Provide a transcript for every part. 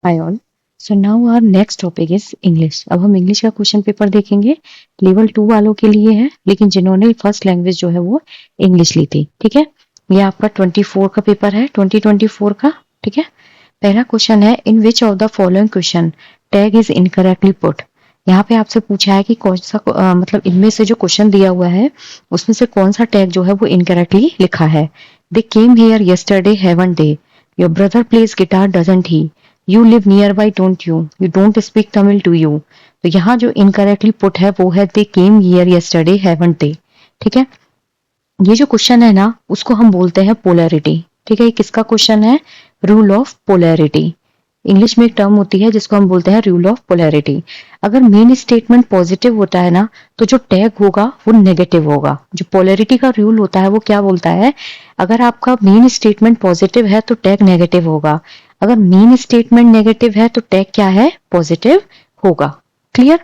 Hi all. So now our next topic is English. अब हम English का question paper देखेंगे। लेवल 2 वालों के लिए है, लेकिन जिन्होंने फर्स्ट लैंग्वेज जो है वो इंग्लिश ली थी। ठीक है, ये आपका 24 का पेपर है, 2024 का। ठीक है, पहला क्वेश्चन है, in which of the following question tag is incorrectly put. यहाँ पे आपसे पूछा है कि कौन सा मतलब इनमें से जो क्वेश्चन दिया हुआ है उसमें से कौन सा टैग जो है वो इनकरेक्टली लिखा है। They came here yesterday haven't they, your brother plays guitar doesn't he, you live nearby don't you, you don't speak Tamil to you. तो यहाँ जो इनकरेक्टली पुट है वो है they came here yesterday haven't they. ठीक है, ये जो क्वेश्चन है ना उसको हम बोलते हैं पोलैरिटी। ठीक है, ये किसका क्वेश्चन है? Rule of polarity. इंग्लिश में एक टर्म होती है जिसको हम बोलते हैं रूल ऑफ पोलैरिटी। अगर मेन स्टेटमेंट पॉजिटिव होता है ना तो जो टैग होगा वो नेगेटिव होगा। जो पोलैरिटी का रूल होता है वो क्या बोलता है, अगर आपका मेन स्टेटमेंट पॉजिटिव है तो टैग नेगेटिव होगा, अगर मेन स्टेटमेंट नेगेटिव है तो टैग क्या है? पॉजिटिव होगा। क्लियर?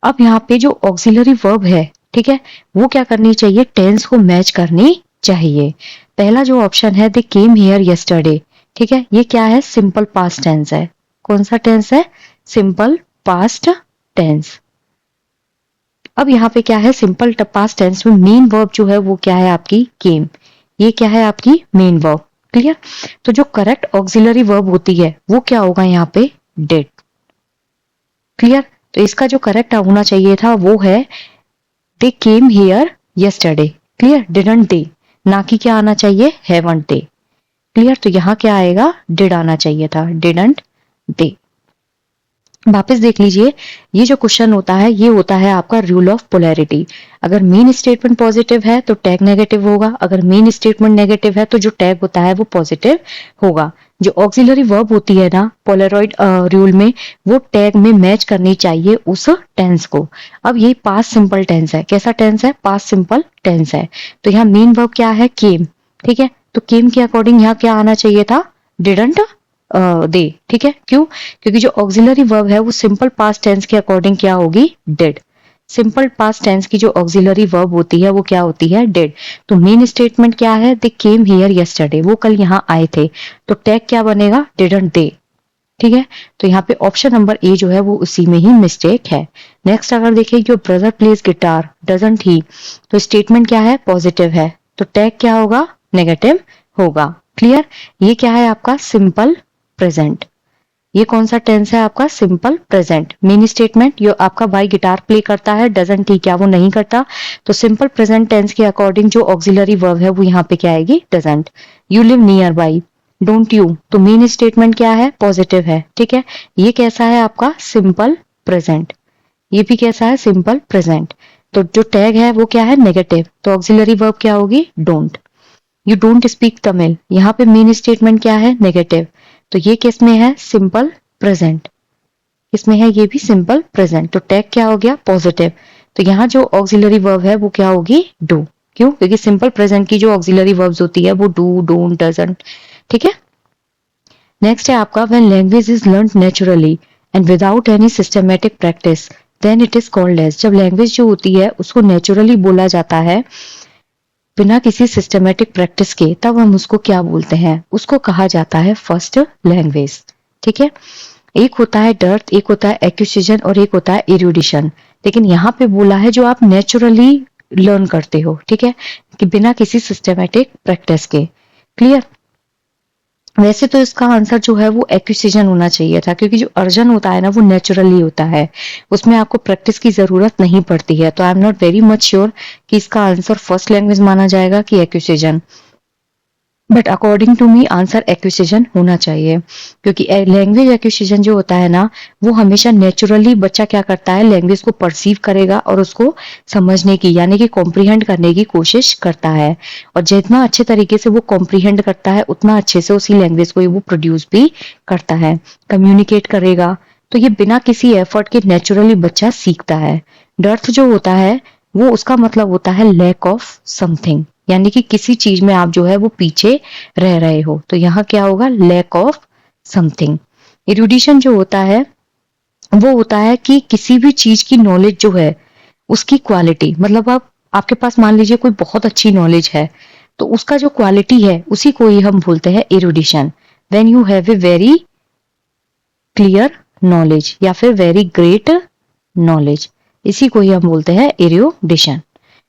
अब यहाँ पे जो ऑक्सिलरी वर्ब है, ठीक है, वो क्या करनी चाहिए? टेंस को मैच करनी चाहिए। पहला जो ऑप्शन है दे केम हियर यस्टरडे, ठीक है, ये क्या है? सिंपल पास्ट टेंस है। कौन सा टेंस है? Simple past tense. अब यहाँ पे क्या है? सिंपल पास्ट टेंस में मेन वर्ब जो है वो क्या है? आपकी केम। ये क्या है? आपकी मेन वर्ब। क्लियर? तो जो करेक्ट ऑक्सिलरी वर्ब होती है वो क्या होगा यहाँ पे? डिड। क्लियर? तो इसका जो करेक्ट होना चाहिए था वो है they came here yesterday. Clear? Didn't they, ना कि क्या आना चाहिए? Haven't they. क्लियर? तो यहाँ क्या आएगा? डिड आना चाहिए था, डिडंट दे। वापस देख लीजिए, ये जो क्वेश्चन होता है ये होता है आपका रूल ऑफ पोलैरिटी। अगर मेन स्टेटमेंट पॉजिटिव है तो टैग नेगेटिव होगा, अगर मेन स्टेटमेंट नेगेटिव है तो जो टैग होता है वो पॉजिटिव होगा। जो ऑक्सिलरी वर्ब होती है ना पोलैरॉइड रूल में, वो टैग में मैच करनी चाहिए उस टेंस को। अब ये पास्ट सिंपल टेंस है। कैसा टेंस है? पास्ट सिंपल टेंस है। तो यहाँ मेन वर्ब क्या है? केम। ठीक है, तो केम के अकॉर्डिंग यहाँ क्या आना चाहिए था? Didn't they. ठीक है, क्यों? क्योंकि जो ऑक्सिलरी वर्ब है वो सिंपल पास्ट टेंस के अकॉर्डिंग क्या होगी? डिड। सिंपल पास्ट टेंस की जो ऑक्सिलरी वर्ब होती है वो क्या होती है? डिड। तो मेन स्टेटमेंट क्या है? दे केम हियर यस्टरडे, वो कल यहाँ आए थे, तो टैग क्या बनेगा? Didn't they. ठीक है, तो यहाँ पे ऑप्शन नंबर ए जो है वो उसी में ही मिस्टेक है। नेक्स्ट अगर देखें, your brother plays guitar doesn't he, तो स्टेटमेंट क्या है? पॉजिटिव है, तो टैग क्या होगा? नेगेटिव होगा। क्लियर? ये क्या है आपका? Simple present. ये कौन सा टेंस है आपका? Simple present. मेन स्टेटमेंट यो आपका भाई गिटार प्ले करता है, डजंट ही, क्या वो नहीं करता? तो सिंपल प्रेजेंट टेंस के अकॉर्डिंग जो ऑक्सिलरी वर्ब है वो यहाँ पे क्या आएगी? Doesn't. You live nearby, don't you, तो मेन स्टेटमेंट क्या है? पॉजिटिव है। ठीक है, ये कैसा है आपका? Simple present. ये भी कैसा है? Simple present. तो जो टैग है वो क्या है? नेगेटिव, तो ऑक्सिलरी वर्ब क्या होगी? Don't. You don't speak Tamil, यहाँ पे मेन स्टेटमेंट क्या है? नेगेटिव, तो ये किस में है? Simple present. इसमें है ये भी सिंपल प्रेजेंट, तो टैग क्या हो गया? पॉजिटिव। तो यहाँ जो ऑक्सिलरी वर्ब है वो क्या होगी? डू। क्यों? क्योंकि सिंपल प्रेजेंट की जो ऑक्सिलरी वर्ब्स होती है वो डू, डोंट, डजंट। ठीक है, नेक्स्ट है आपका when language is learn naturally and without any systematic practice then it is called as. जब लैंग्वेज जो होती है उसको नेचुरली बोला जाता है बिना किसी सिस्टमेटिक प्रैक्टिस के, तब हम उसको क्या बोलते हैं? उसको कहा जाता है फर्स्ट लैंग्वेज। ठीक है, एक होता है डर्थ, एक होता है एक्विजिशन और एक होता है इरुडिशन। लेकिन यहाँ पे बोला है जो आप नेचुरली लर्न करते हो, ठीक है, कि बिना किसी सिस्टमेटिक प्रैक्टिस के। क्लियर? वैसे तो इसका आंसर जो है वो एक्विजिशन होना चाहिए था, क्योंकि जो अर्जन होता है ना वो नेचुरली होता है, उसमें आपको प्रैक्टिस की जरूरत नहीं पड़ती है। तो I am not very much sure कि इसका आंसर फर्स्ट लैंग्वेज माना जाएगा कि acquisition, but according to me answer acquisition होना चाहिए। क्योंकि लैंग्वेज एक्विजिशन जो होता है ना वो हमेशा नेचुरली बच्चा क्या करता है? लैंग्वेज को परसीव करेगा और उसको समझने की यानी कि कॉम्प्रीहेंड करने की कोशिश करता है, और जितना अच्छे तरीके से वो कॉम्प्रीहेंड करता है उतना अच्छे से उसी लैंग्वेज को वो प्रोड्यूस भी करता है, कम्युनिकेट करेगा। तो ये बिना किसी एफर्ट के नेचुरली बच्चा सीखता है। डर्थ जो होता है वो उसका मतलब होता है लैक ऑफ समथिंग, यानी कि किसी चीज में आप जो है वो पीछे रह रहे हो, तो यहाँ क्या होगा? Lack of something. इरुडिशन जो होता है वो होता है कि किसी भी चीज की नॉलेज जो है उसकी क्वालिटी, मतलब आप आपके पास मान लीजिए कोई बहुत अच्छी नॉलेज है तो उसका जो क्वालिटी है उसी को ही हम बोलते हैं erudition. When you have a very clear knowledge या फिर वेरी ग्रेट नॉलेज, इसी को ही हम बोलते हैं एरुडिशन।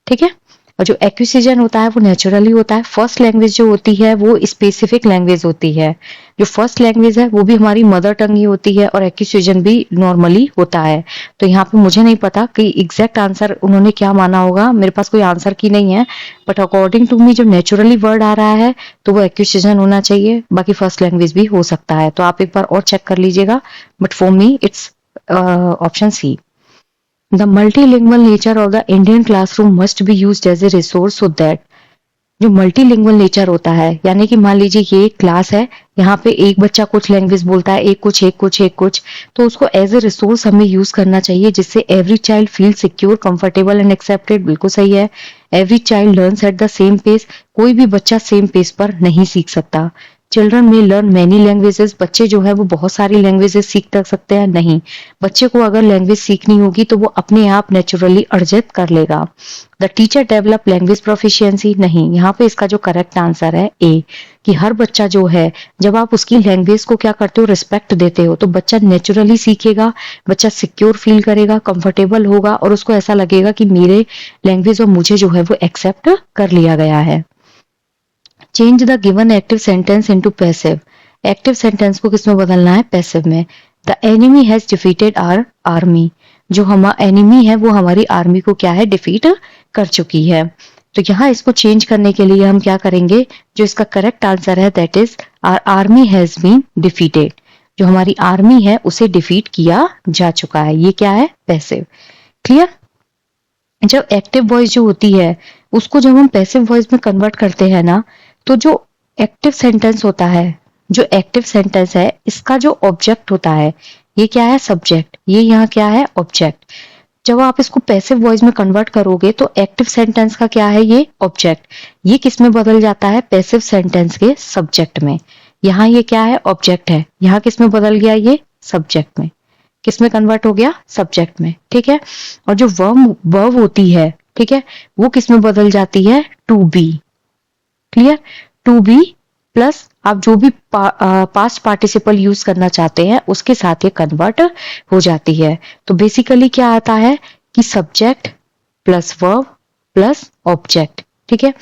ठीक है। और जो एक्विजिशन होता है वो नेचुरली होता है। फर्स्ट लैंग्वेज जो होती है वो स्पेसिफिक लैंग्वेज होती है। जो फर्स्ट लैंग्वेज है वो भी हमारी मदर टंग ही होती है और एक्विजिशन भी नॉर्मली होता है। तो यहाँ पे मुझे नहीं पता कि एग्जैक्ट आंसर उन्होंने क्या माना होगा, मेरे पास कोई आंसर की नहीं है, बट अकॉर्डिंग टू मी जो नेचुरली वर्ड आ रहा है तो वो एक्विजिशन होना चाहिए, बाकी फर्स्ट लैंग्वेज भी हो सकता है। तो आप एक बार और चेक कर लीजिएगा, but for me it's option C. The multilingual nature of the Indian classroom must be used as a resource so that जो मल्टीलिंगुअल नेचर होता है, यानी कि मान लीजिए ये एक क्लास है, यहाँ पे एक बच्चा कुछ लैंग्वेज बोलता है, एक कुछ एक कुछ एक कुछ, तो उसको एज ए रिसोर्स हमें यूज करना चाहिए जिससे every child feel secure, comfortable and accepted. बिल्कुल सही है। Every child learns at the same pace, कोई भी बच्चा सेम पेस पर नहीं सीख सकता। चिल्ड्रन में लर्न मैनी लैंग्वेजेस, बच्चे जो है वो बहुत सारी लैंग्वेजेस सीख कर सकते हैं नहीं, बच्चे को अगर लैंग्वेज सीखनी होगी तो वो अपने आप नेचुरली अर्जित कर लेगा। The teacher develop language proficiency, नहीं, यहाँ पे इसका जो करेक्ट आंसर है ए, कि हर बच्चा जो है जब आप उसकी लैंग्वेज को क्या करते हो, रिस्पेक्ट देते हो, तो बच्चा नेचुरली सीखेगा, बच्चा सिक्योर फील करेगा, कंफर्टेबल होगा और उसको ऐसा लगेगा कि मेरे लैंग्वेज और मुझे जो है वो एक्सेप्ट कर लिया गया है। Change the given active sentence into passive, active sentence को किसमें बदलना है, पैसिव में। The enemy has defeated our army, जो हमारा एनिमी है वो हमारी आर्मी को क्या है, डिफीट कर चुकी है। तो यहाँ इसको चेंज करने के लिए हम क्या करेंगे, जो इसका करेक्ट आंसर है that is our army has been defeated, जो हमारी आर्मी है उसे डिफीट किया जा चुका है। ये क्या है, पैसिव। क्लियर। जब एक्टिव वॉइस जो होती है उसको जब हम पैसिव वॉइस में कन्वर्ट करते हैं ना, तो जो एक्टिव सेंटेंस होता है, जो एक्टिव सेंटेंस है इसका जो ऑब्जेक्ट होता है ये क्या है, सब्जेक्ट, ये यहाँ क्या है, ऑब्जेक्ट। जब आप इसको पैसिव वॉइस में कन्वर्ट करोगे तो एक्टिव सेंटेंस का क्या है, ये ऑब्जेक्ट, ये किस में बदल जाता है, पैसिव सेंटेंस के सब्जेक्ट में। यहाँ ये क्या है, ऑब्जेक्ट है, यहाँ किस में बदल गया, ये सब्जेक्ट में, किस में कन्वर्ट हो गया, सब्जेक्ट में। ठीक है। और जो वर्ब होती है, ठीक है, वो किस में बदल जाती है, to be. Clear. To be plus आप जो भी पास्ट पार्टिसिपल यूज करना चाहते हैं उसके साथ ये कन्वर्ट हो जाती है। तो बेसिकली क्या आता है कि subject plus verb plus object. ठीक है।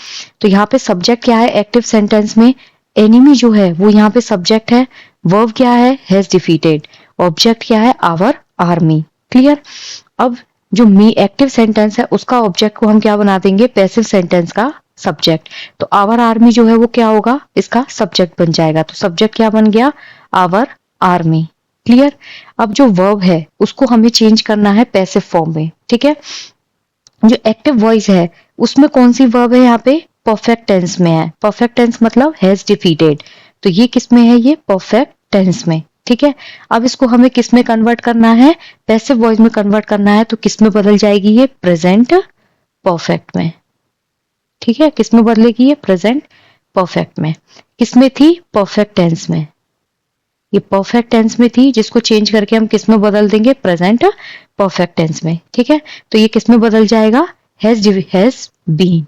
तो यहाँ पे सब्जेक्ट क्या है, एक्टिव सेंटेंस में एनिमी जो है वो यहाँ पे सब्जेक्ट है, वर्ब क्या है, हैज डिफीटेड, ऑब्जेक्ट क्या है, आवर आर्मी। क्लियर। अब जो मी एक्टिव सेंटेंस है उसका ऑब्जेक्ट को हम क्या बना देंगे, पैसिव सेंटेंस का सब्जेक्ट। तो आवर आर्मी जो है वो क्या होगा, इसका सब्जेक्ट बन जाएगा। तो सब्जेक्ट क्या बन गया, आवर आर्मी। क्लियर। अब जो वर्ब है उसको हमें चेंज करना है पैसिव फॉर्म में। ठीक है। जो एक्टिव वॉइस है उसमें कौन सी वर्ब है, यहाँ पे परफेक्ट टेंस में है। परफेक्ट टेंस मतलब हैज डिफीटेड, तो ये किस में है, ये परफेक्ट टेंस में। ठीक है। अब इसको हमें किस में कन्वर्ट करना है, पैसिव वॉइस में कन्वर्ट करना है, तो किस में बदल जाएगी, ये प्रेजेंट परफेक्ट में। ठीक है। किस में बदलेगी, ये प्रेजेंट परफेक्ट में। किस में थी, परफेक्ट टेंस में, ये परफेक्ट टेंस में थी जिसको चेंज करके हम किस में बदल देंगे, प्रेजेंट परफेक्ट टेंस में। ठीक है। तो ये किस में बदल जाएगा, हैज बीन।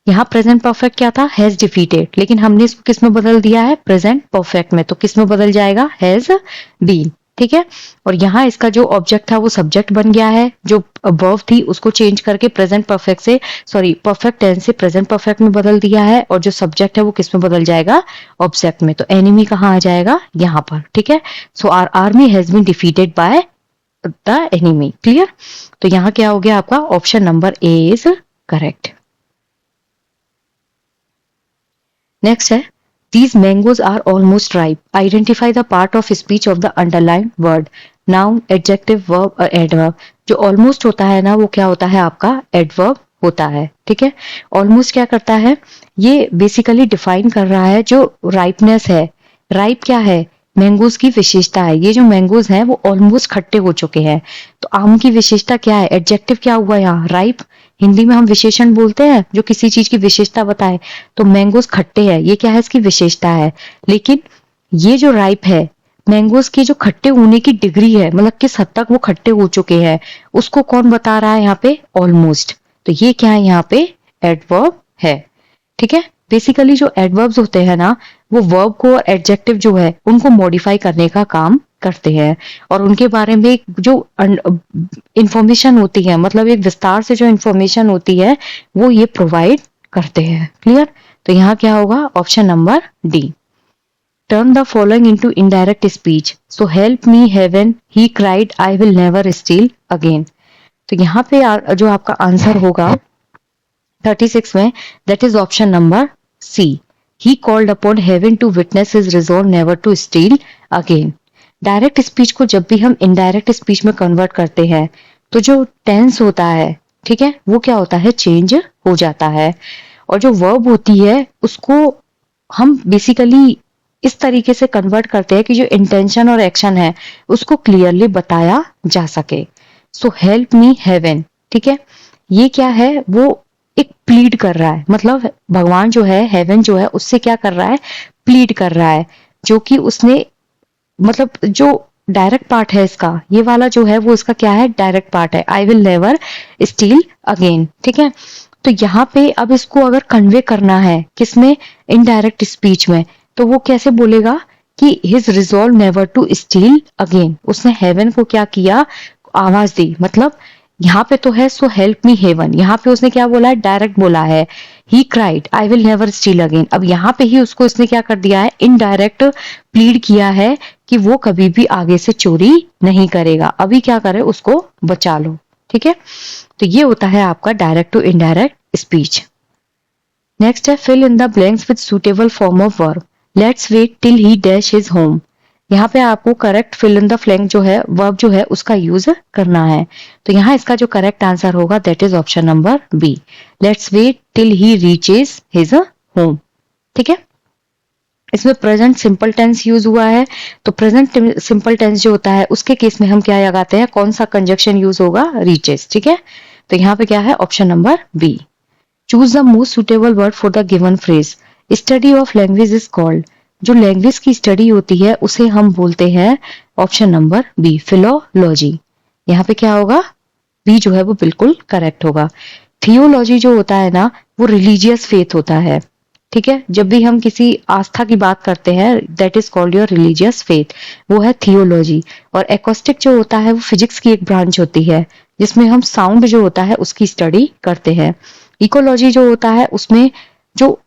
यहाँ प्रेजेंट परफेक्ट क्या था, हैज डिफीटेड, लेकिन हमने इसको किस में बदल दिया है, प्रेजेंट परफेक्ट में, तो किस में बदल जाएगा, हैज बीन। ठीक है। और यहाँ इसका जो ऑब्जेक्ट था वो सब्जेक्ट बन गया है, जो वर्ब थी उसको चेंज करके प्रेजेंट परफेक्ट से परफेक्ट टेंस से प्रेजेंट परफेक्ट में बदल दिया है, और जो सब्जेक्ट है वो किस में बदल जाएगा, ऑब्जेक्ट में। तो एनिमी कहाँ आ जाएगा, यहाँ पर। ठीक है। So our army has been defeated by the enemy. Clear. तो यहाँ क्या हो गया आपका, option number A is correct. Next है, these mangoes are almost ripe. Identify the part of speech of the underlined word. Noun, adjective, verb और adverb. जो almost होता है ना वो क्या होता है आपका, adverb होता है। ठीक है। almost क्या करता है, ये बेसिकली डिफाइन कर रहा है जो ripeness है। ripe क्या है, मैंगोज की विशेषता है। ये जो मैंगोज हैं वो ऑलमोस्ट खट्टे हो चुके हैं। तो आम की विशेषता क्या है, एडजेक्टिव क्या हुआ यहाँ, राइप। हिंदी में हम विशेषण बोलते हैं जो किसी चीज की विशेषता बताए, तो मैंगोज खट्टे हैं, ये क्या है, इसकी विशेषता है। लेकिन ये जो राइप है, मैंगोज की जो खट्टे होने की डिग्री है, मतलब किस हद तक वो खट्टे हो चुके हैं, उसको कौन बता रहा है यहाँ पे, ऑलमोस्ट। तो ये क्या है, यहाँ पे एडवर्ब है। ठीक है। बेसिकली जो एडवर्ब्स होते हैं ना, वो वर्ब को और एडजेक्टिव जो है उनको मॉडिफाई करने का काम करते हैं, और उनके बारे में एक जो इंफॉर्मेशन होती है, मतलब एक विस्तार से जो इंफॉर्मेशन होती है वो ये प्रोवाइड करते हैं। क्लियर? तो यहाँ क्या होगा? Option number D. Turn the following into indirect speech. So help me heaven, he cried, I will never steal again. तो यहाँ पे जो आपका आंसर होगा 36 में, that is option number C. He called upon heaven to witness his resolve never to steal again. Direct speech को जब भी हम इनडायरेक्ट स्पीच में कन्वर्ट करते हैं तो जो टेंस होता है, ठीक है, वो क्या होता है? चेंज हो जाता है। और जो वर्ब होती है उसको हम बेसिकली इस तरीके से कन्वर्ट करते हैं कि जो इंटेंशन और एक्शन है उसको क्लियरली बताया जा सके। सो हेल्प मी हेवन, ठीक है, ये क्या है? वो एक प्लीड कर रहा है, मतलब भगवान जो है, हेवन जो है, उससे क्या कर रहा है? प्लीड कर रहा है, जो कि उसने, मतलब जो डायरेक्ट पार्ट है इसका, ये वाला जो है वो इसका क्या है? डायरेक्ट पार्ट है, आई विल नेवर स्टील अगेन। ठीक है, तो यहाँ पे अब इसको अगर कन्वे करना है किसमें? इनडायरेक्ट स्पीच में, तो वो कैसे बोलेगा कि his resolve never to steal again. उसने हेवन को क्या किया? आवाज दी। मतलब यहाँ पे तो है सो हेल्प मी हेवन, यहाँ पे उसने क्या बोला है? डायरेक्ट बोला है ही cried I will never steal again. अब यहाँ पे ही उसको इसने क्या कर दिया है? इनडायरेक्ट प्लीड किया है कि वो कभी भी आगे से चोरी नहीं करेगा, अभी क्या करे? उसको बचा लो। ठीक है, तो ये होता है आपका direct to indirect speech. Next है fill in the blanks with suitable form of verb. Let's wait till he dash his home. यहाँ पे आपको correct fill in the blank जो है, वर्ब जो है, उसका यूज करना है। तो यहाँ इसका जो करेक्ट आंसर होगा that is option number B. Let's wait till he reaches his home. ठीक है, इसमें प्रेजेंट सिंपल टेंस यूज हुआ है, तो प्रेजेंट सिंपल टेंस जो होता है उसके केस में हम क्या लगाते हैं? कौन सा कंजक्शन यूज होगा? रीचेस। ठीक है, तो यहाँ पे क्या है? Option number B. Choose the most suitable word for the given phrase. Study of language is called. जो लैंग्वेज की स्टडी होती है उसे हम बोलते हैं, ऑप्शन नंबर बी, फिलोलॉजी। यहाँ पे क्या होगा? बी जो है वो बिल्कुल करेक्ट होगा। थियोलॉजी जो होता है ना, वो रिलीजियस फेथ होता है। ठीक है, जब भी हम किसी आस्था की बात करते हैं that is called your religious faith, वो है थियोलॉजी। और एकॉस्टिक जो होता है वो फिजिक्स की एक ब्रांच होती है जिसमें हम साउंड जो होता है उसकी स्टडी करते हैं। इकोलॉजी जो होता है उसमें जो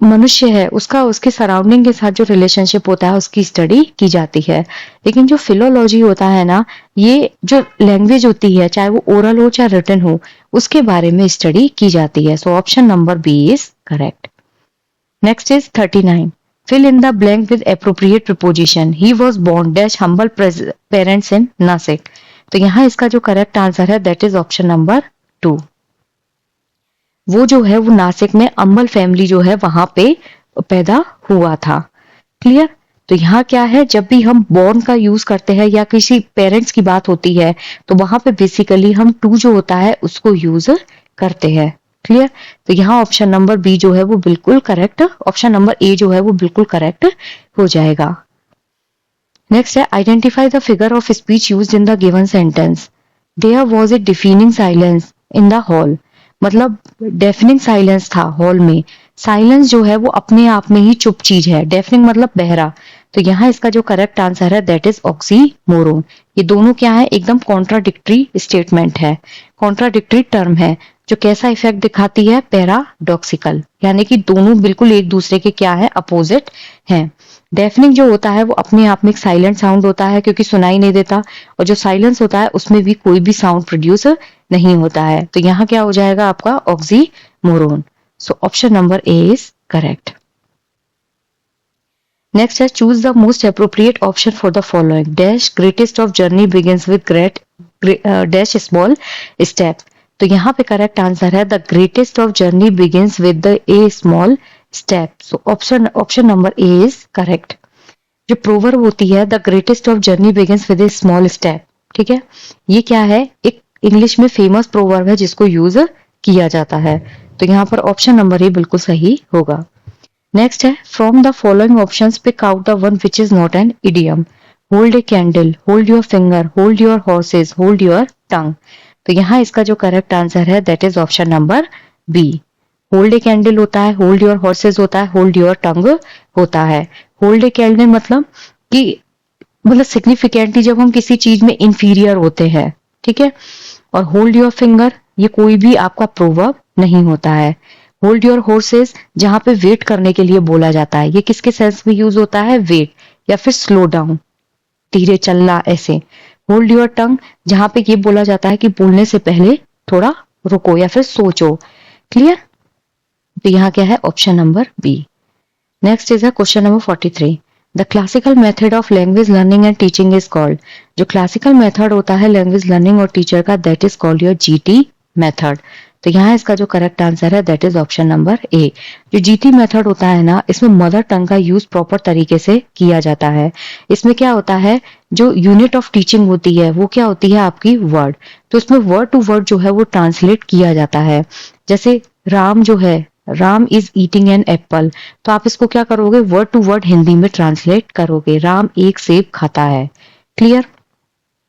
मनुष्य है उसका उसके सराउंडिंग के साथ जो रिलेशनशिप होता है उसकी स्टडी की जाती है। लेकिन जो फिलोलॉजी होता है ना, ये जो लैंग्वेज होती है, चाहे वो ओरल हो चाहे रिटन हो, उसके बारे में स्टडी की जाती है। So option number B is correct. Next is 39। Fill in the blank with appropriate preposition. He was born dash humble parents in Nashik. तो यहाँ इसका जो करेक्ट आंसर है दैट इज ऑप्शन नंबर 2। वो जो है वो नासिक में अंबल फैमिली जो है वहां पे पैदा हुआ था। क्लियर? तो यहाँ क्या है? जब भी हम बोर्न का यूज करते हैं या किसी पेरेंट्स की बात होती है तो वहां पे बेसिकली हम टू जो होता है उसको यूज करते हैं। क्लियर? तो यहाँ ऑप्शन नंबर बी जो है वो बिल्कुल करेक्ट, ऑप्शन नंबर ए जो है वो बिल्कुल करेक्ट हो जाएगा। नेक्स्ट है identify the figure of speech used in the given sentence. There was a defining silence in the hall. मतलब डेफनिंग साइलेंस था हॉल में। साइलेंस जो है वो अपने आप में ही चुप चीज है, डेफनिंग मतलब बहरा। तो यहाँ इसका जो करेक्ट आंसर है दैट इज ऑक्सीमोरोन। ये दोनों क्या है? एकदम कॉन्ट्राडिक्टरी स्टेटमेंट है, कॉन्ट्राडिक्टरी टर्म है, जो कैसा इफेक्ट दिखाती है? पैराडॉक्सिकल, यानी कि दोनों बिल्कुल एक दूसरे के क्या है? अपोजिट हैं। डेफनिंग जो होता है वो अपने आप में एक साइलेंट साउंड होता है क्योंकि सुनाई नहीं देता, और जो साइलेंस होता है उसमें भी कोई भी साउंड प्रोड्यूस नहीं होता है। तो यहाँ क्या हो जाएगा आपका? Oxymoron. So option number A is correct. Next है choose the most appropriate option for the following. Dash greatest of journey begins with great dash small step. तो यहाँ पे करेक्ट आंसर है the greatest of journey begins with the a small step. So option number A is correct. जो proverb होती है the greatest of journey begins with a small step, ठीक है, ये क्या है? एक इंग्लिश में फेमस प्रोवर्ब है जिसको यूज किया जाता है। तो यहाँ पर ऑप्शन नंबर ए बिल्कुल सही होगा। नेक्स्ट है from the following options pick out the one which is not an idiom. Hold a candle, hold your finger, hold your horses, hold your tongue. तो यहाँ इसका जो करेक्ट आंसर है that is option number B. Hold a candle होता है, hold your horses होता है, hold your टंग होता है। होल्ड ए कैंडल मतलब कि मतलब सिग्निफिकेंटली जब हम किसी चीज में इंफीरियर होते हैं, ठीक है। और होल्ड योर फिंगर ये कोई भी आपका प्रोवर्ब नहीं होता है। होल्ड योर हॉर्सेस जहां पे वेट करने के लिए बोला जाता है, ये किसके सेंस में यूज होता है, वेट या फिर स्लो डाउन, धीरे चलना ऐसे। होल्ड योर टंग जहां पे ये बोला जाता है कि बोलने से पहले थोड़ा रुको या फिर सोचो। क्लियर। तो यहाँ क्या है, option number B. Next is question number 43। The classical method of language learning and teaching is called. जो क्लासिकल मेथड होता है लैंग्वेज लर्निंग और टीचर का, that is called your GT method. तो यहाँ इसका जो करेक्ट आंसर है that is option number A. जो जीटी मेथड होता है ना, इसमें मदर टंग का यूज प्रॉपर तरीके से किया जाता है। इसमें क्या होता है, जो यूनिट ऑफ टीचिंग होती है वो क्या होती है आपकी, वर्ड। तो इसमें वर्ड टू वर्ड जो है वो ट्रांसलेट किया जाता है। जैसे राम जो है, Ram is eating an apple, तो आप इसको क्या करोगे, वर्ड टू वर्ड हिंदी में ट्रांसलेट करोगे, राम एक सेब खाता है। क्लियर।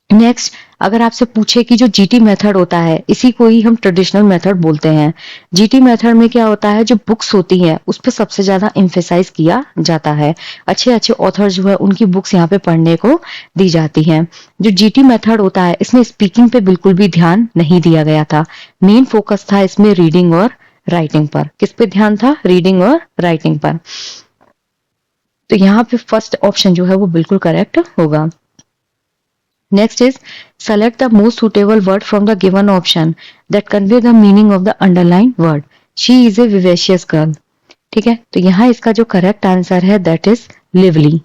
नेक्स्ट, अगर आपसे पूछे कि जो जीटी मेथड होता है इसी को ही हम ट्रेडिशनल मेथड बोलते हैं। जीटी मेथड में क्या होता है, जो बुक्स होती हैं उस पर सबसे ज्यादा एम्फेसाइज किया जाता है। अच्छे अच्छे ऑथर जो है उनकी बुक्स यहाँ पे पढ़ने को दी जाती हैं। जो जीटी मेथड होता है इसमें स्पीकिंग पे बिल्कुल भी ध्यान नहीं दिया गया था। मेन फोकस था इसमें रीडिंग और राइटिंग पर। किस पे ध्यान था, रीडिंग और राइटिंग पर। तो यहाँ पे फर्स्ट ऑप्शन जो है वो बिल्कुल करेक्ट होगा। Next is select the most suitable word from the given option that convey the meaning of the underlined word. She is a vivacious girl. ठीक है, तो यहाँ इसका जो करेक्ट आंसर है दैट इज लिवली।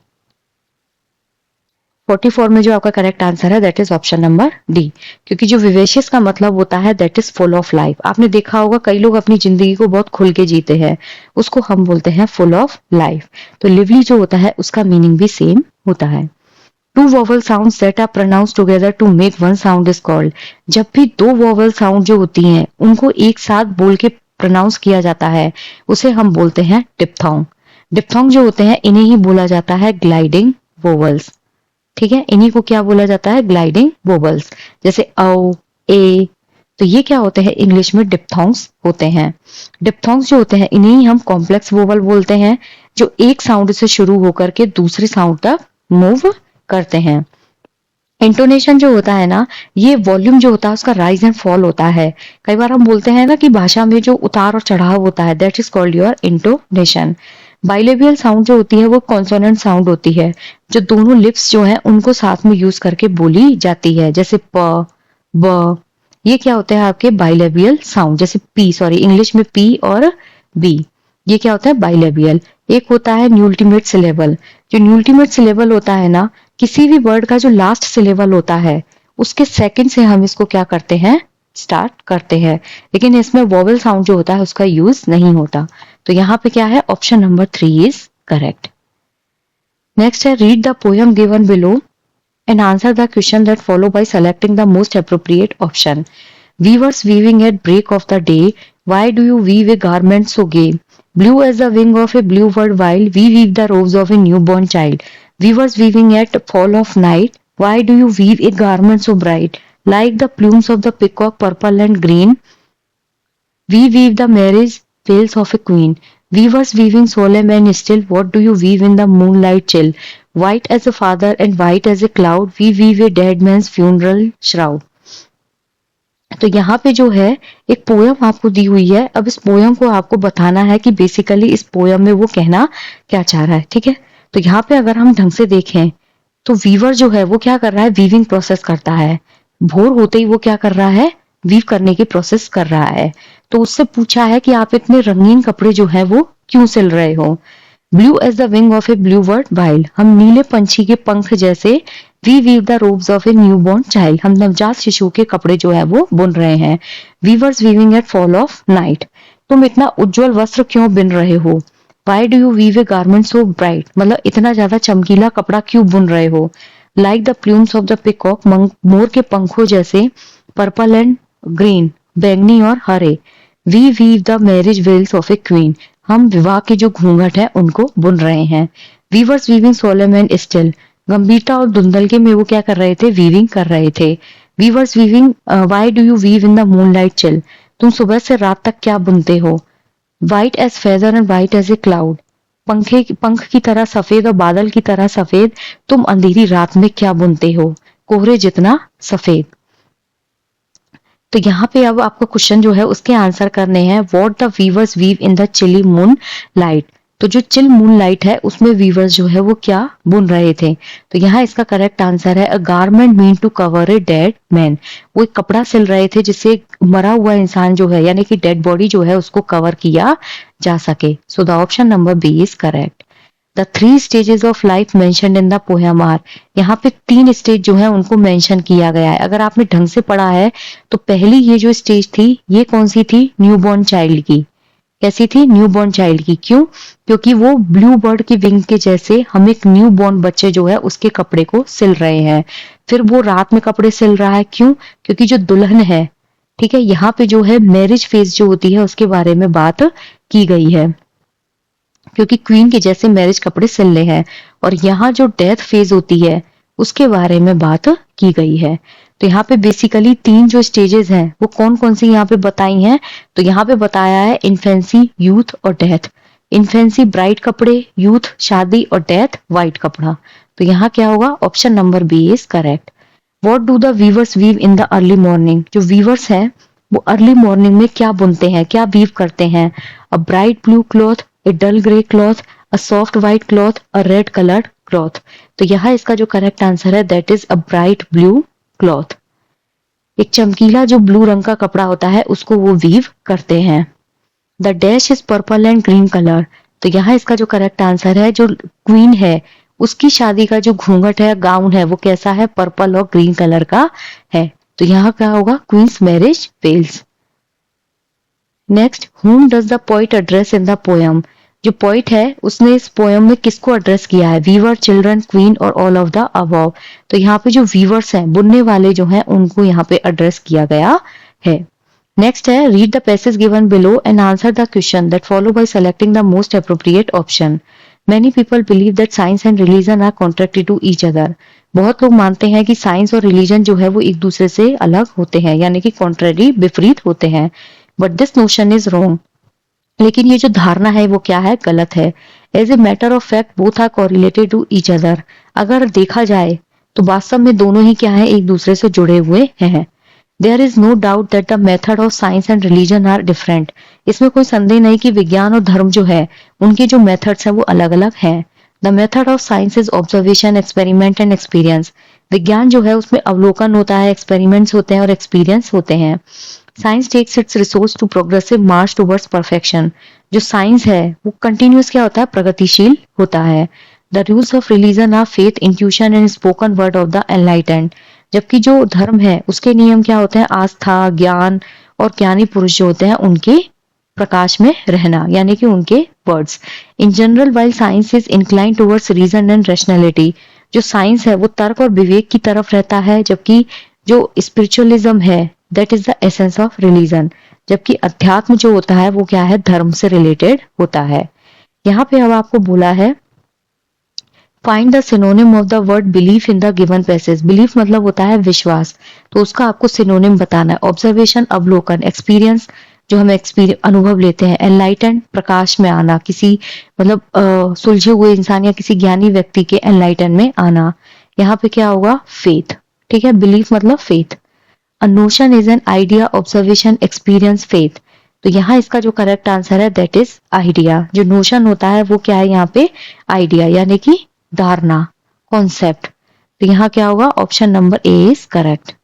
44 में जो आपका करेक्ट आंसर है that is option number D. क्योंकि जो विवेशियस का मतलब होता है that is full of life. आपने देखा होगा कई लोग अपनी जिंदगी को बहुत खुल के जीते हैं, उसको हम बोलते हैं फुल ऑफ लाइफ। तो लिवली जो होता है उसका मीनिंग भी सेम होता है। Two vowel sounds that are pronounced together to make one sound is called. जब भी दो वॉवल साउंड जो होती हैं उनको एक साथ बोल के प्रोनाउंस किया जाता है उसे हम बोलते हैं डिप्थोंग। डिप्थोंग जो होते हैं इन्हें ही बोला जाता है ग्लाइडिंग वोवल्स। ठीक है, इन्हीं को क्या बोला जाता है, ग्लाइडिंग वोवल्स। जैसे औ, ए, तो ये क्या होते हैं, इंग्लिश में डिप्थोंग्स होते हैं। डिप्थोंग्स जो होते हैं इन्हें ही हम कॉम्प्लेक्स वोवल बोलते हैं, जो एक साउंड से शुरू होकर के दूसरे साउंड तक मूव करते हैं। इंटोनेशन जो होता है ना, ये वॉल्यूम जो होता है उसका राइज एंड फॉल होता है। कई बार हम बोलते हैं ना कि भाषा में जो उतार और चढ़ाव होता है that is called your intonation. Bilabial sound जो होती है वो कॉन्सोनेंट साउंड होती है, जो दोनों लिप्स जो हैं उनको साथ में यूज करके बोली जाती है। जैसे प, ब, ये क्या होते हैं आपके बाइलेबियल साउंड। जैसे पी, सॉरी इंग्लिश में पी और बी, ये क्या होता है, बाइलेबियल। एक होता है न्यूल्टीमेट सिलेबल। जो न्यूल्टीमेट सिलेबल होता है ना, किसी भी वर्ड का जो लास्ट सिलेबल होता है उसके सेकंड से हम इसको क्या करते हैं, स्टार्ट करते हैं। लेकिन इसमें वोवेल साउंड जो होता है उसका यूज नहीं होता। तो यहाँ पे क्या है, option number 3 is correct. Next है, read the poem given below and answer the question that follow by selecting the most appropriate option. Weavers weaving at break of the day, why do you weave a garment so gay? Blue as the wing of a bluebird wild, we weave the robes of a newborn child. Weavers weaving at fall of night, why do you weave a garment so bright? Like the plumes of the peacock purple and green, we weave the marriage veils of a queen. Weavers weaving solemn and still, what do you weave in the moonlight chill? White as a father and white as a cloud, we weave a dead man's funeral shroud. तो यहाँ पे जो है एक poem आपको दी हुई है। अब इस पोयम को आपको बताना है कि बेसिकली इस पोयम में वो कहना क्या चाह रहा है। ठीक है, तो यहाँ पे अगर हम ढंग से देखें तो वीवर जो है वो क्या कर रहा है, वीविंग प्रोसेस करता है। भोर होते ही वो क्या कर रहा है, वीव करने की प्रोसेस कर रहा है। तो उससे पूछा है कि आप इतने रंगीन कपड़े जो है वो क्यों सिल रहे हो। Blue as the wing of a blue bird wild, हम नीले पंछी के पंख जैसे। We weave the robes of a new born child, हम नवजात शिशु के कपड़े जो है वो बुन रहे हैं। Weavers weaving at fall of night, तुम इतना उज्जवल वस्त्र क्यों बिन रहे हो। Why do you weave a garment so bright, मतलब इतना ज्यादा चमकीला कपड़ा क्यों बुन रहे हो। Like the plumes of the peacock, मोर के पंखों जैसे। पर्पल एंड ग्रीन, बैंगनी और हरे। We weave the marriage veils of a queen, हम विवाह के जो घूंघट है उनको बुन रहे हैं। वीवर्स वीविंग सोलम एंड स्टिल, गंभीरता और धुंधलके में वो क्या कर रहे थे, वीविंग कर रहे थे। Weavers weaving, why do you weave in the moonlight chill, तुम सुबह से रात तक क्या बुनते हो। White as feather and white as a cloud, पंख की तरह सफेद और बादल की तरह सफेद, तुम अंधेरी रात में क्या बुनते हो, कोहरे जितना सफेद। तो यहाँ पे अब आपको क्वेश्चन जो है उसके आंसर करने हैं। What the weavers weave in the chilly moonlight, तो जो चिल मून लाइट है उसमें वीवर्स जो है वो क्या बुन रहे थे। तो यहाँ इसका करेक्ट आंसर है a garment mean to cover a dead man, वो एक कपड़ा सिल रहे थे जिससे मरा हुआ इंसान जो है यानी कि डेड बॉडी जो है उसको कवर किया जा सके। So the option number B is correct. The three stages of life mentioned in the poem are, यहाँ पे 3 स्टेज जो है उनको मेंशन किया गया है। अगर आपने ढंग से पढ़ा है तो पहली ये जो स्टेज थी ये कौन सी थी, न्यूबॉर्न चाइल्ड की। कैसी थी, न्यूबॉर्न चाइल्ड की। क्यों, क्योंकि वो ब्लू बर्ड की विंग के जैसे हम एक न्यूबॉर्न बच्चे जो है उसके कपड़े को सिल रहे हैं। फिर वो रात में कपड़े सिल रहा है, क्यों, क्योंकि जो दुल्हन है, ठीक है, यहाँ पे जो है मैरिज फेज जो होती है उसके बारे में बात की गई है, क्योंकि क्वीन के जैसे मैरिज कपड़े सिलने हैं। और यहाँ जो डेथ फेज होती है उसके बारे में बात की गई है। तो यहाँ पे बेसिकली 3 जो स्टेजेस हैं वो कौन कौन सी यहाँ पे बताई हैं, तो यहाँ पे बताया है इन्फेंसी, यूथ और डेथ। इन्फेंसी ब्राइट कपड़े, यूथ शादी और डेथ वाइट कपड़ा। तो यहाँ क्या होगा, option number B is correct. What do the weavers weave in the early morning, जो वीवर्स हैं वो अर्ली मॉर्निंग में क्या बुनते हैं, क्या वीव करते हैं। A bright blue cloth, a dull grey cloth, a soft white cloth, a red coloured cloth. तो यहाँ इसका जो करेक्ट आंसर है that is a bright blue cloth. एक चमकीला जो ब्लू रंग का कपड़ा होता है उसको वो वीव करते हैं। The dash is purple and green colour, तो यहाँ इसका जो करेक्ट आंसर है जो क्वीन है उसकी शादी का जो घूंघट है, गाउन है, वो कैसा है, पर्पल और ग्रीन कलर का है। तो यहाँ क्या होगा, queen's marriage fails. Next, whom does the poet address in the poem, जो पोइट है उसने इस पोयम में किसको एड्रेस किया है, वीवर, चिल्ड्रन, क्वीन और ऑल ऑफ द अबव। तो यहाँ पे जो वीवर्स हैं, बुनने वाले जो हैं, उनको यहाँ पे एड्रेस किया गया है। नेक्स्ट है, read the passage given below and answer the question that follow by selecting the most appropriate option. Many people believe that science and religion are contradictory to each other, बहुत लोग मानते हैं कि science और religion जो है वो एक दूसरे से अलग होते हैं, यानी कि कॉन्ट्ररी, विपरीत होते हैं। But this notion is wrong, लेकिन ये जो धारणा है वो क्या है, गलत है। As a matter of fact both are correlated to each other, अगर देखा जाए तो वास्तव में दोनों ही क्या है, एक दूसरे से जुड़े हुए हैं। There is no doubt that the method of science and religion are different, इसमें कोई संदेह नहीं कि विज्ञान और धर्म जो है उनके जो मेथड्स है वो अलग अलग हैं। The method of science is observation, experiment and experience, विज्ञान जो है उसमें अवलोकन होता है, एक्सपेरिमेंट्स होते हैं और एक्सपीरियंस होते हैं। Science takes its resource to progressive march towards perfection, जो साइंस है वो कंटिन्यूस क्या होता है, प्रगतिशील होता है। The rules of religion are faith, intuition and spoken word of the enlightened, जबकि जो धर्म है उसके नियम क्या होते हैं, आस्था, ज्ञान और ज्ञानी पुरुष जो होते हैं उनके प्रकाश में रहना, यानी कि उनके words. In general while science is incline towards reason and rationality, जो साइंस है वो तर्क और विवेक की तरफ रहता है, जबकि जो स्पिरिचुअलिज्म है that is the essence of religion, जबकि अध्यात्म जो होता है वो क्या है, धर्म से रिलेटेड होता है। यहाँ पे अब आपको बोला है find the synonym of the word belief in the given passage, belief मतलब होता है विश्वास, तो उसका आपको सिनोनिम बताना है। ऑब्जर्वेशन अवलोकन, एक्सपीरियंस जो हम अनुभव लेते हैं, एनलाइटन प्रकाश में आना, किसी मतलब सुलझे हुए इंसान या किसी ज्ञानी व्यक्ति के एनलाइटन में आना। यहाँ पे क्या होगा, फेथ, ठीक है, बिलीफ मतलब faith. A notion is an idea, observation, experience, faith. तो यहाँ इसका जो करेक्ट आंसर है दैट इज आइडिया, जो नोशन होता है वो क्या है यहाँ पे, आइडिया यानी कि धारणा, कॉन्सेप्ट। तो यहाँ क्या होगा, option number A is correct.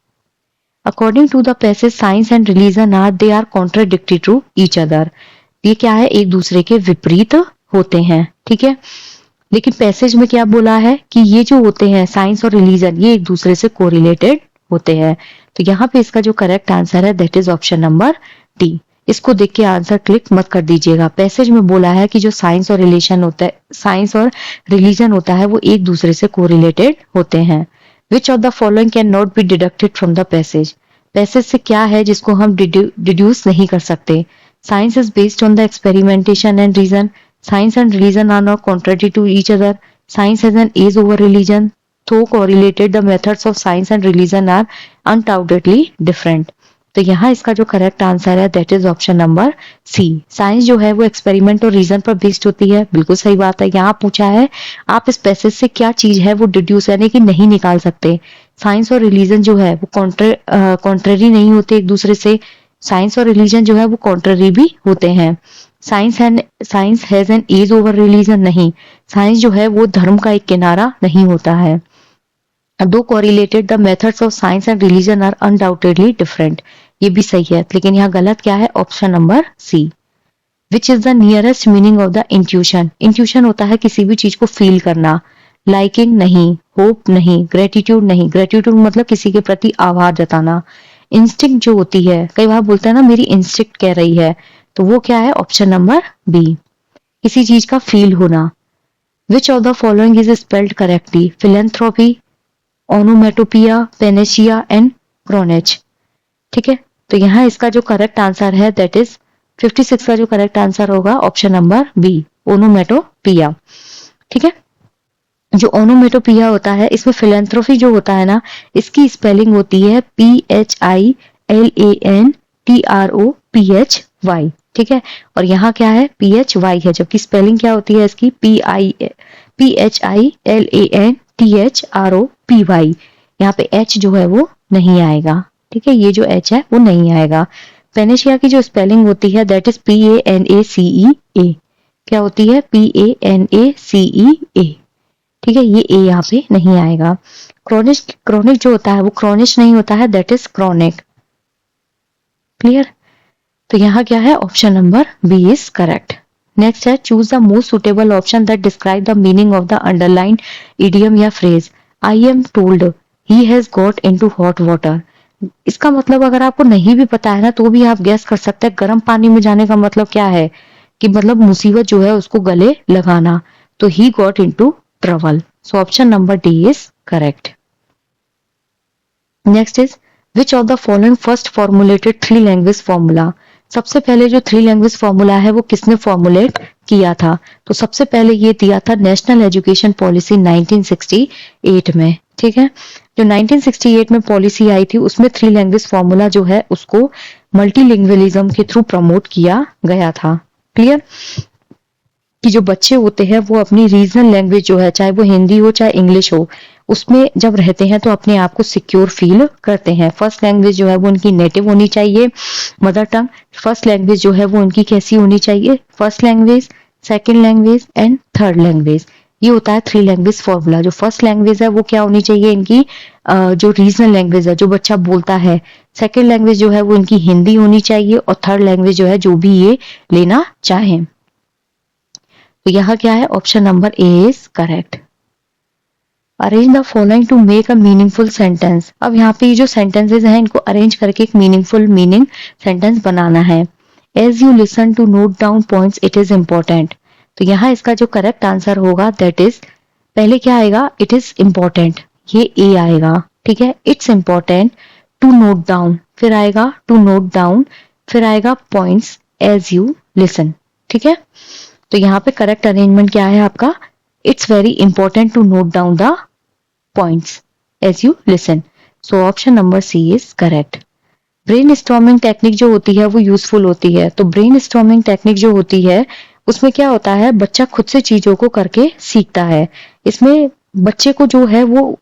According to the passage science and religion are they are contradictory to each other, ये क्या है, एक दूसरे के विपरीत होते हैं, ठीक है। लेकिन पैसेज में क्या बोला है कि ये जो होते हैं साइंस और रिलीजन ये एक दूसरे से कोरिलेटेड होते हैं। तो यहाँ पे इसका जो करेक्ट आंसर है that is option number D. इसको देख के आंसर क्लिक मत कर दीजिएगा। पैसेज में बोला है कि जो साइंस और रिलेशन होता है, साइंस और रिलीजन होता है वो एक दूसरे से कोरिलेटेड होते हैं। Which of the following can not be deducted from the passage, passage से क्या है जिसको हम डिड्यूस नहीं कर सकते। Science is based on the experimentation and reason, science and religion are not contrary to each other, science has an edge over religion, though correlated the methods of science and religion are undoubtedly different. तो यहाँ इसका जो correct answer है that is option number C. Science जो है वो experiment और reason पर बेस्ड होती है, बिल्कुल सही बात है। यहाँ पूछा है आप इस पैसेज से क्या चीज है वो डिड्यूस यानी कि नहीं निकाल सकते। साइंस और रिलीजन जो है वो कॉन्ट्रेरी नहीं होते एक दूसरे से। साइंस और रिलीजन जो है वो कॉन्ट्रेरी भी होते हैं। Science has an edge over religion, नहीं। साइंस जो है वो धर्म का एक किनारा नहीं होता है। दो correlated the methods of science and religion are undoubtedly different, ये भी सही है, लेकिन यहाँ गलत क्या है, option number C. Which is the nearest meaning of the intuition. Intuition होता है किसी भी चीज को फील करना। लाइकिंग नहीं, होप नहीं, ग्रेटिट्यूड नहीं। ग्रेटिट्यूड मतलब किसी के प्रति आभार जताना। इंस्टिंक्ट जो होती है, कई बार बोलते हैं ना मेरी इंस्टिंक्ट कह रही है, तो वो क्या है, ऑप्शन नंबर बी, किसी चीज का फील होना। Which of the following is spelled correctly, philanthropy, onomatopoeia, panacea and cronage. ठीक है, तो यहाँ इसका जो करेक्ट आंसर है दैट इज 56 का जो करेक्ट आंसर होगा ऑप्शन नंबर बी, ओनोमेटोपिया। ठीक है, जो ओनोमेटोपिया होता है इसमें फिलेंथ्रोपी जो होता है ना, इसकी स्पेलिंग होती है PHILANTROPHY। ठीक है, और यहाँ क्या है, PHY है, जबकि स्पेलिंग क्या होती है इसकी, PHILANTHROPY। यहाँ पे H जो है वो नहीं आएगा। ठीक है, ये जो H है वो नहीं आएगा। पेनेशिया की जो स्पेलिंग होती है दैट इज PANACEA। क्या होती है, PANACEA। ठीक है, ये ए यहाँ पे नहीं आएगा। क्रोनिक जो होता है वो क्रोनिश नहीं होता है, दैट इज क्रोनिक। क्लियर, तो यहाँ क्या है, option number B is correct. Next है choose the most suitable option that describe the meaning of the underline idiom या phrase. I am told he has got into hot water. इसका मतलब अगर आपको नहीं भी पता है ना तो भी आप गैस कर सकते हैं, गर्म पानी में जाने का मतलब क्या है, कि मतलब मुसीबत जो है उसको गले लगाना। तो he got into trouble, so option number D is correct. Next is which of the following first formulated three language formula. सबसे पहले जो थ्री लैंग्वेज फॉर्मूला है वो किसने फॉर्मुलेट किया था, तो सबसे पहले ये दिया था नेशनल एजुकेशन पॉलिसी 1968 में। ठीक है, जो 1968 में पॉलिसी आई थी उसमें थ्री लैंग्वेज फॉर्मूला जो है उसको मल्टीलिंगुअलिज्म के थ्रू प्रमोट किया गया था। क्लियर, कि जो बच्चे होते हैं वो अपनी रीजनल लैंग्वेज जो है, चाहे वो हिंदी हो चाहे इंग्लिश हो, उसमें जब रहते हैं तो अपने आप को सिक्योर फील करते हैं। फर्स्ट लैंग्वेज जो है वो उनकी नेटिव होनी चाहिए, मदर टंग। फर्स्ट लैंग्वेज जो है वो उनकी कैसी होनी चाहिए, first language, second language and third language. ये होता है थ्री लैंग्वेज फॉर्मूला। जो फर्स्ट लैंग्वेज है वो क्या होनी चाहिए इनकी, जो रीजनल लैंग्वेज है जो बच्चा बोलता है। सेकंड लैंग्वेज जो है वो इनकी हिंदी होनी चाहिए, और थर्ड लैंग्वेज जो है जो भी ये लेना चाहें। तो यहाँ क्या है, option number A is correct. Arrange the following to make a meaningful sentence. अब यहाँ पे ये जो सेंटेंसेस हैं इनको अरेंज करके एक मीनिंगफुल सेंटेंस बनाना है। As you listen to note down points it is important. तो यहाँ इसका जो करेक्ट आंसर होगा दैट इज, पहले क्या आएगा, इट इज इम्पोर्टेंट, ये ए आएगा। ठीक है, it's important to note down, फिर आएगा टू नोट डाउन, फिर आएगा पॉइंट्स एज यू लिसन। ठीक है, तो यहाँ पे करेक्ट अरेंजमेंट क्या है आपका, it's very important to note down the points as you listen. So option number C is correct. Brainstorming technique जो होती है वो यूजफुल होती है। तो ब्रेन स्टॉर्मिंग टेक्निक जो होती है उसमें क्या होता है, बच्चा खुद से चीजों को करके सीखता है। इसमें बच्चे को जो है वो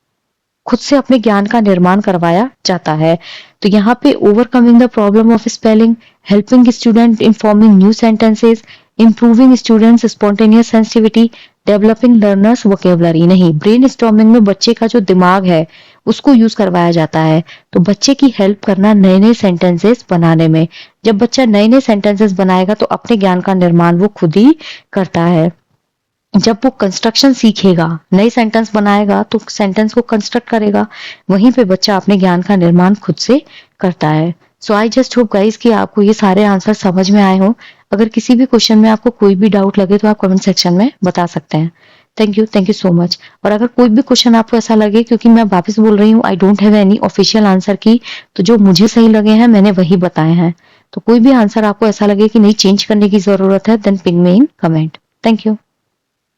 खुद से अपने ज्ञान का निर्माण करवाया जाता है। तो यहाँ पे overcoming the problem of spelling, helping student in forming new sentences, improving students spontaneous sensitivity, developing learners vocabulary नहीं। ब्रेन स्टॉर्मिंग में बच्चे का जो दिमाग है उसको यूज करवाया जाता है। तो बच्चे की हेल्प करना नए नए सेंटेंसेस बनाने में। जब बच्चा नए नए सेंटेंसेस बनाएगा तो अपने ज्ञान का निर्माण वो खुद ही करता है। जब वो कंस्ट्रक्शन सीखेगा, नई सेंटेंस बनाएगा तो सेंटेंस को कंस्ट्रक्ट करेगा, वहीं पे बच्चा अपने ज्ञान का निर्माण खुद से करता है। सो आई जस्ट होप गाइस कि आपको ये सारे आंसर समझ में आए हों। अगर किसी भी क्वेश्चन में आपको कोई भी डाउट लगे तो आप कमेंट सेक्शन में बता सकते हैं। Thank you so much. और अगर कोई भी क्वेश्चन आपको ऐसा लगे, क्योंकि मैं वापस बोल रही हूँ I don't have any official answer की, तो जो मुझे सही लगे हैं मैंने वही बताए हैं। तो कोई भी आंसर आपको ऐसा लगे कि नहीं चेंज करने की जरूरत है, then pin me in comment. Thank you.